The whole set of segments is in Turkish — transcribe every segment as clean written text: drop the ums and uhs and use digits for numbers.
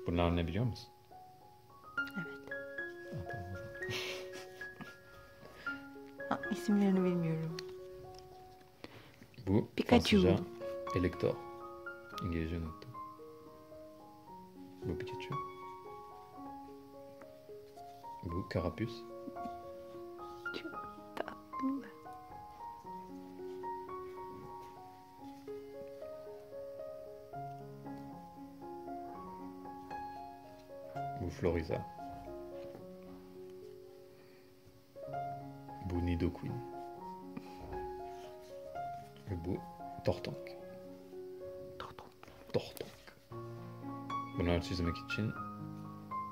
Bunlar ne biliyor musun? Evet. Tamam. İsimlerini bilmiyorum. Bu Pikachu. Fransızca elektör. İngilizce unuttum. Bu Pikachu. Bu karapüs. Çok tatlı. Bu Florisa. Bu Nido Queen. Ve bu Tortonk. Tortonk. Bunları çizmek için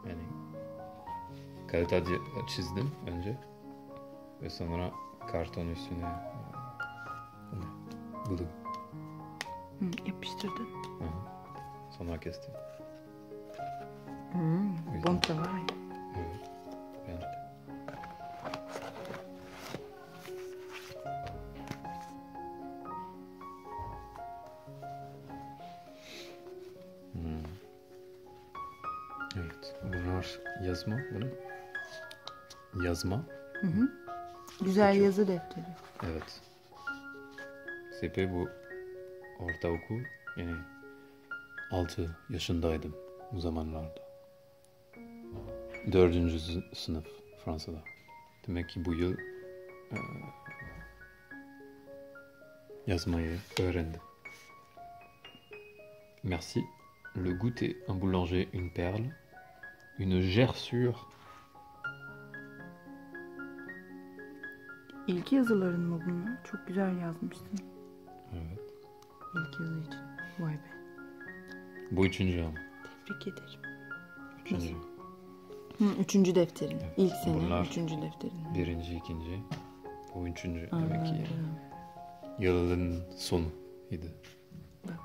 yani kalite çizdim önce ve sonra karton üstüne glue. Yapıştırdın. Sonra kestim. Bon travail. Evet. Bence de. Evet. Bunlar yazma. Bunu yazma. Güzel yazı defteri. Evet. Sepe bu ortaokul yani 6 yaşındaydım o zamanlarda. 4. sınıf Fransa'da. Demek ki bu yıl yazmayı öğrendim. Merci. Le goûter, un boulanger, une perle, une gerçure. İlk yazıların mı bunlar? Çok güzel yazmışsın. Evet. İlk yazı için. Vay be. Bu 3. ama. Tebrik ederim. 3. Üçüncü defterin. Evet. İlk sene Bunlar 3. defterin. 1. 2. Bu 3. demek ki Anladım. yılın sonu idi. Bak.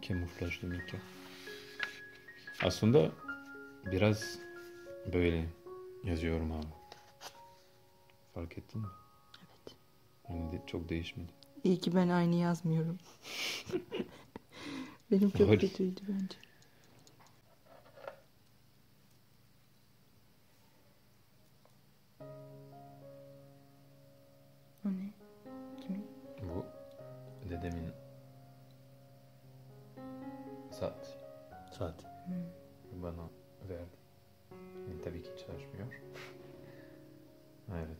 Kamuflaj demek ki. Aslında biraz böyle yazıyorum ama. Fark ettin mi? Evet. Yani çok değişmedi. İyi ki ben aynı yazmıyorum. Benim çok kötüydü bence. O ne? Kimin? Bu dedemin saat. Bana verdi. Yani tabii ki çalışmıyor. Evet.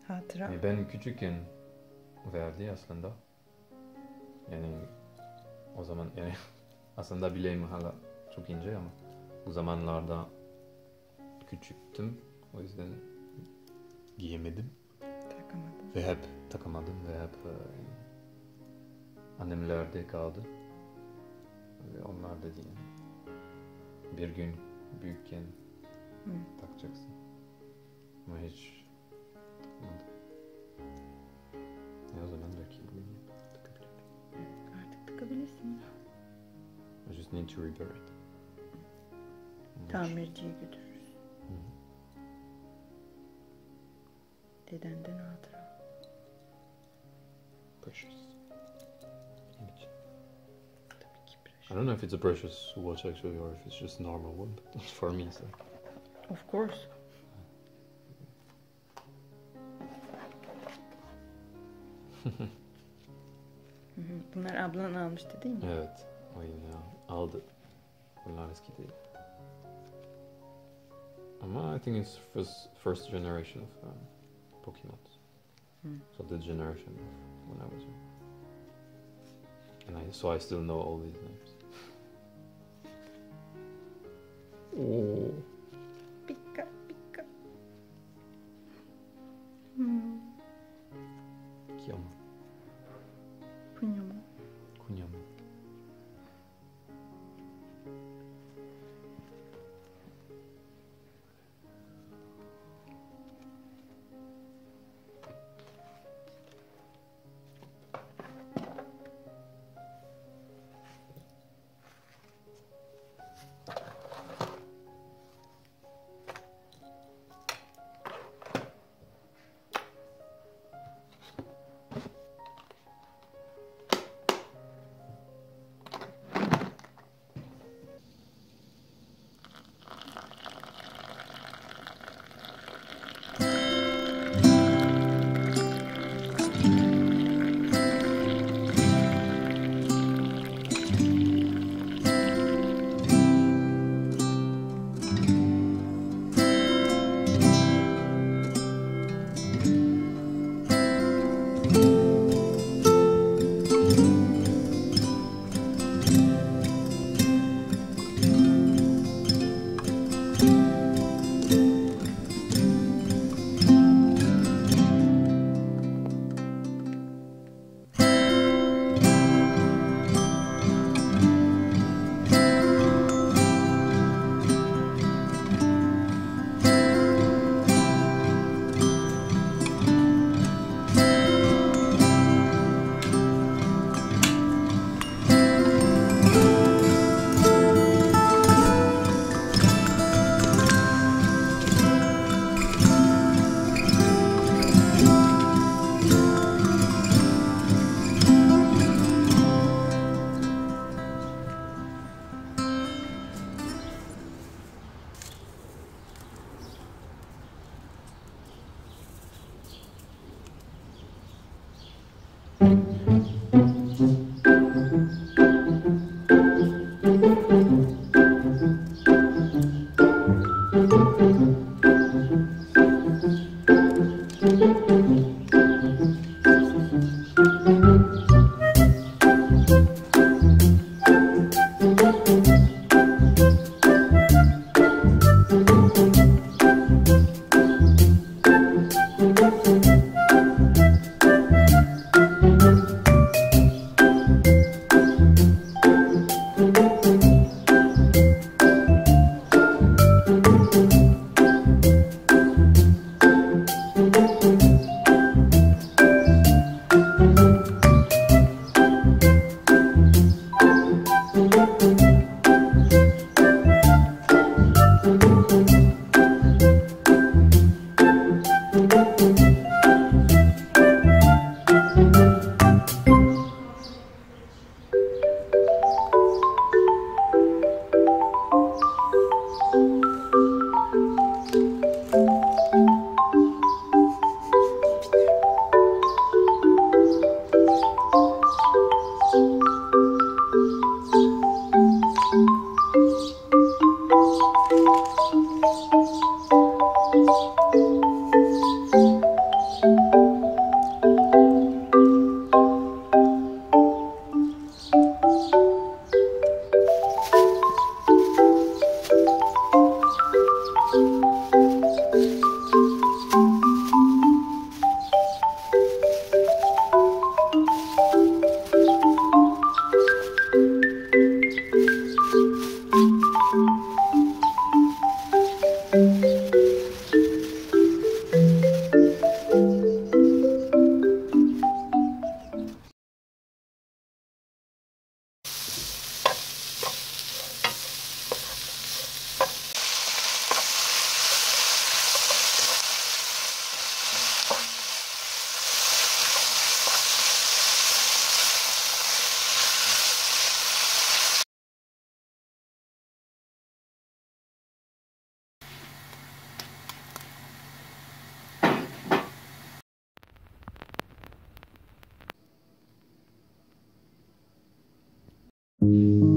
Hatıra. Yani ben küçükken verdi aslında. Yani o zaman yani aslında bileğim hala çok ince ama bu zamanlarda küçüktüm. O yüzden giyemedim. Takamadım. Ve hep takamadım ve hep annemlerde kaldı. Ve onlar dedi yani bir gün büyükken takacaksın. Ama hiç takamadım. O zaman belki takabilirim. Artık takabilirsin. I just need to repair it. Tamirciye götürürüz. Dedenden hatıra. Precious. Tabii ki precious. I don't know if it's a precious watch actually, or if it's just normal one. But for me, so. Of course. Bunlar ablan almıştı değil mi? Evet, o yine aldı. Bunlar eski değil. Ama I think it's first generation of Pokemon. So the generation of when I was young. And so I still know all these names. Oh. Pika pika. Kiyama. Kunyama. Kunyama. young.